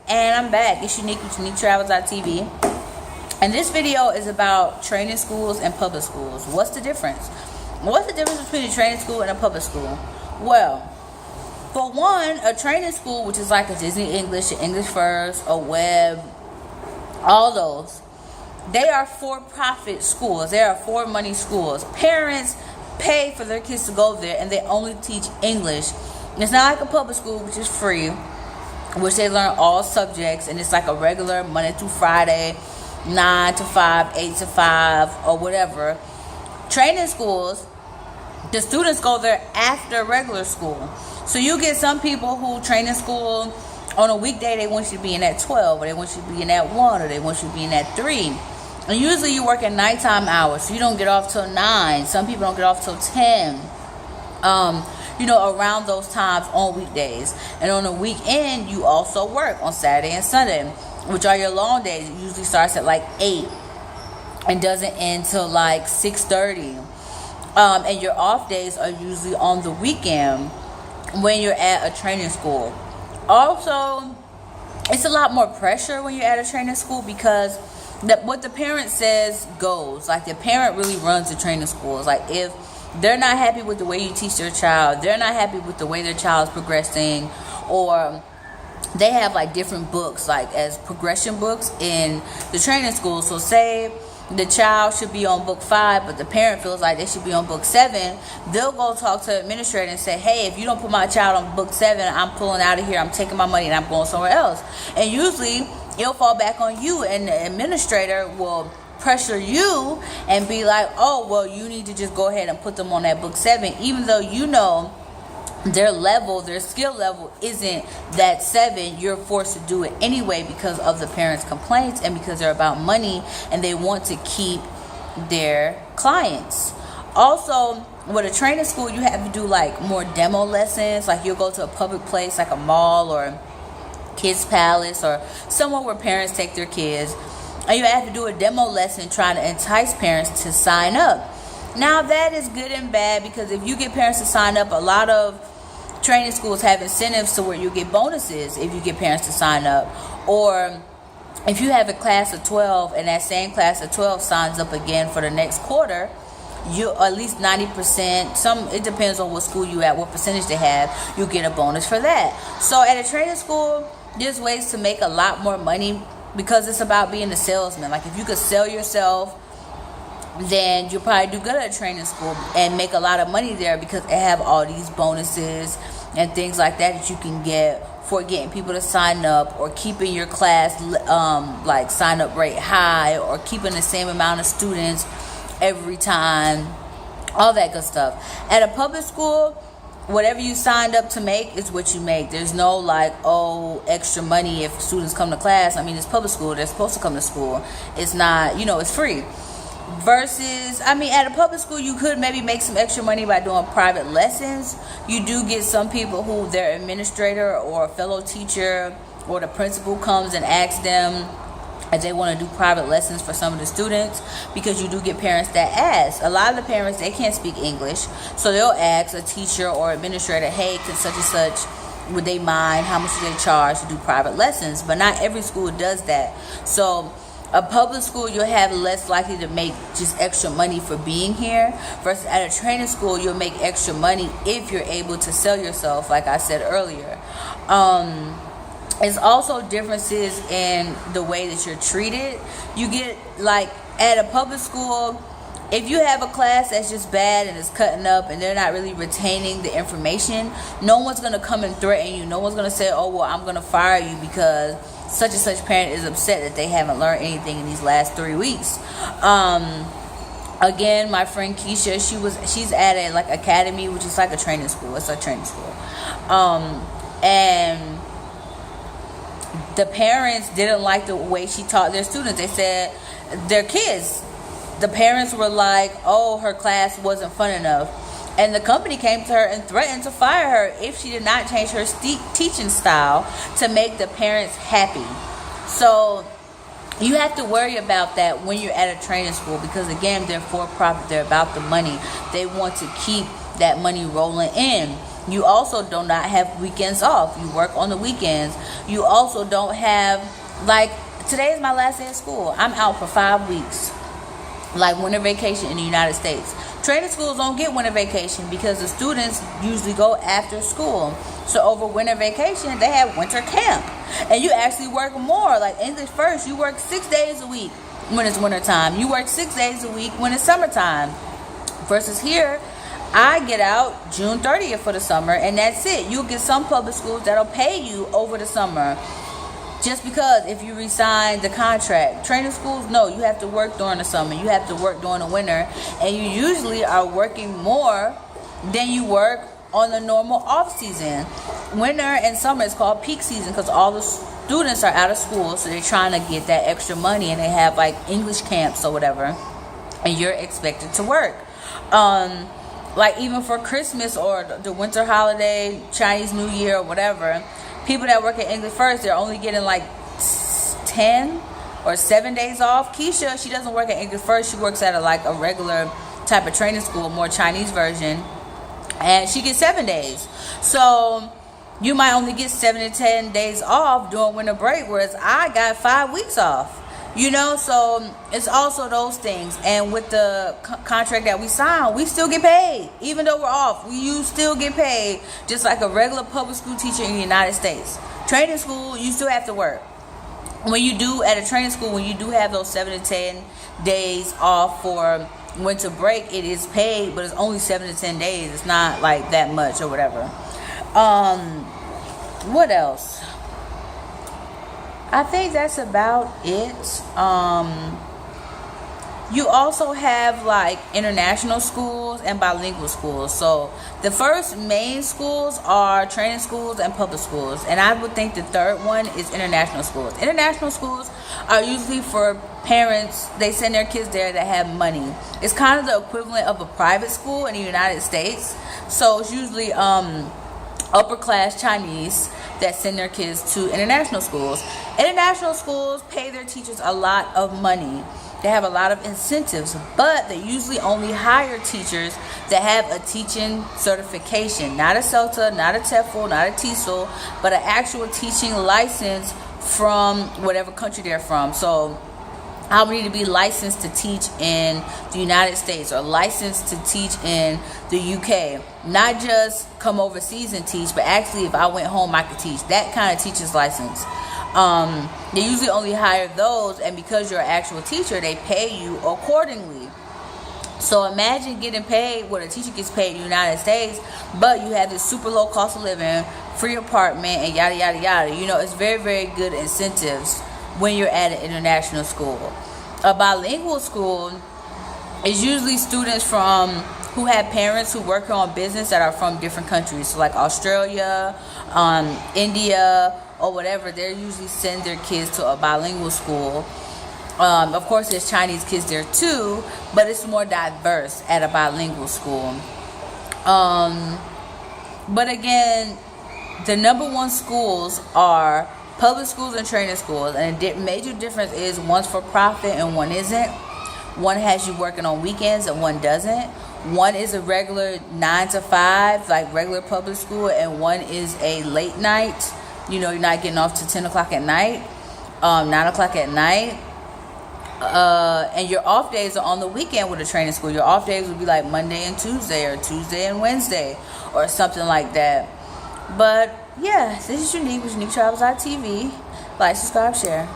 And I'm back. It's Unique with UniqueTravels.tv. And this video is about training schools and public schools. What's the difference? What's the difference between a training school and a public school? Well, for one, a training school, which is like a Disney English, an English First, a Web, all those, they are for-profit schools. They are for-money schools. Parents pay for their kids to go there, and they only teach English. It's not like a public school, which is free, which they learn all subjects, and it's like a regular Monday through Friday, 9 to 5, 8 to 5, or whatever. Training schools, the students go there after regular school. So you get some people who train in school on a weekday, they want you to be in at 12, or they want you to be in at 1, or they want you to be in at 3. And usually you work at nighttime hours, so you don't get off till 9. Some people don't get off till 10. Around those times on weekdays. And on the weekend, you also work on Saturday and Sunday, which are your long days. It usually starts at like 8 and doesn't end till like 6:30. And your off days are usually on the weekend when you're at a training school. Also, it's a lot more pressure when you're at a training school because what the parent says goes. Like, the parent really runs the training schools. Like, if they're not happy with the way you teach their child, they're not happy with the way their child is progressing, or they have like different books, like as progression books in the training school. So say the child should be on book 5, but the parent feels like they should be on book 7. They'll go talk to the administrator and say, hey, if you don't put my child on book 7, I'm pulling out of here, I'm taking my money, and I'm going somewhere else. And usually it'll fall back on you, and the administrator will pressure you and be like, oh, well, you need to just go ahead and put them on that book 7, even though you know their level, their skill level isn't that 7. You're forced to do it anyway because of the parents' complaints and because they're about money and they want to keep their clients. Also, with a training school, you have to do like more demo lessons. Like, you'll go to a public place like a mall or Kids Palace or somewhere where parents take their kids, and you have to do a demo lesson trying to entice parents to sign up. Now, that is good and bad, because if you get parents to sign up, a lot of training schools have incentives to where you get bonuses if you get parents to sign up. Or if you have a class of 12 and that same class of 12 signs up again for the next quarter, you at least 90%, it depends on what school you at, what percentage they have, you get a bonus for that. So at a training school, there's ways to make a lot more money, because it's about being a salesman. Like, if you could sell yourself, then you'll probably do good at a training school and make a lot of money there, because they have all these bonuses and things like that you can get for getting people to sign up, or keeping your class like sign up rate high, or keeping the same amount of students every time, all that good stuff. At a public school, whatever you signed up to make is what you make. There's no like, oh, extra money if students come to class. I mean, it's public school, they're supposed to come to school. It's not, it's free. Versus, at a public school, you could maybe make some extra money by doing private lessons. You do get some people who their administrator or a fellow teacher or the principal comes and asks them if they want to do private lessons for some of the students, because you do get parents that ask. A lot of the parents, they can't speak English, so they'll ask a teacher or administrator, hey, can such and such, would they mind, how much do they charge to do private lessons? But not every school does that. So a public school, you'll have less likely to make just extra money for being here, versus at a training school, you'll make extra money if you're able to sell yourself, like I said earlier. It's also differences in the way that you're treated. You get, like, at a public school, if you have a class that's just bad and it's cutting up and they're not really retaining the information, no one's going to come and threaten you. No one's going to say, oh, well, I'm going to fire you because such and such parent is upset that they haven't learned anything in these last 3 weeks. Again, my friend Keisha, she's at a like academy, which is like a training school. It's a training school. And the parents didn't like the way she taught their students. They said their kids, the parents were like, oh, her class wasn't fun enough. And the company came to her and threatened to fire her if she did not change her teaching style to make the parents happy. So you have to worry about that when you're at a training school, because again, they're for profit. They're about the money. They want to keep that money rolling in. You also do not have weekends off. You work on the weekends. You also don't have, like, today is my last day of school. I'm out for 5 weeks, like winter vacation in the United States. Training schools don't get winter vacation because the students usually go after school. So over winter vacation, they have winter camp. And you actually work more. Like English first, you work 6 days a week when it's winter time. You work 6 days a week when it's summertime. Versus here, I get out June 30th for the summer, and that's it. You'll get some public schools that'll pay you over the summer. Just because if you resign the contract. Training schools, no, you have to work during the summer. You have to work during the winter. And you usually are working more than you work on the normal off season. Winter and summer is called peak season because all the students are out of school. So they're trying to get that extra money, and they have like English camps or whatever. And you're expected to work. Like even for Christmas or the winter holiday, Chinese New Year or whatever, people that work at English first, they're only getting like 10 or 7 days off. Keisha, she doesn't work at English first. She works at a regular type of training school, more Chinese version, and she gets 7 days. So you might only get 7 to 10 days off during winter break, whereas I got 5 weeks off. So it's also those things. And with the contract that we signed, we still get paid. Even though we're off, you still get paid just like a regular public school teacher in the United States. Training school, you still have to work. When you do at a training school, when you do have those 7 to 10 days off for winter break, it is paid, but it's only 7 to 10 days. It's not like that much or whatever. What else? I think that's about it. You also have like international schools and bilingual schools. So the first main schools are training schools and public schools. And I would think the third one is international schools. International schools are usually for parents. They send their kids there that have money. It's kind of the equivalent of a private school in the United States. So it's usually upper class Chinese that send their kids to international schools. International schools pay their teachers a lot of money. They have a lot of incentives, but they usually only hire teachers that have a teaching certification. Not a CELTA, not a TEFL, not a TESOL, but an actual teaching license from whatever country they're from. So I would need to be licensed to teach in the United States or licensed to teach in the UK. Not just come overseas and teach, but actually if I went home I could teach. That kind of teacher's license. They usually only hire those, and because you're an actual teacher, they pay you accordingly. So imagine getting paid what a teacher gets paid in the United States, but you have this super low cost of living, free apartment, and yada, yada, yada. It's very, very good incentives when you're at an international school. A bilingual school is usually students who have parents who work on business that are from different countries. So like Australia, India, or whatever. They usually send their kids to a bilingual school. Of course, there's Chinese kids there too, but it's more diverse at a bilingual school. But again, the number one schools are public schools and training schools, and the major difference is one's for profit and one isn't. One has you working on weekends and one doesn't. One is a regular 9 to 5, like regular public school, and one is a late night. You're not getting off till 10 o'clock at night, 9 o'clock at night. And your off days are on the weekend with a training school. Your off days would be like Monday and Tuesday, or Tuesday and Wednesday, or something like that. But yeah, this is Unique with Unique Travels TV. Like, subscribe, share.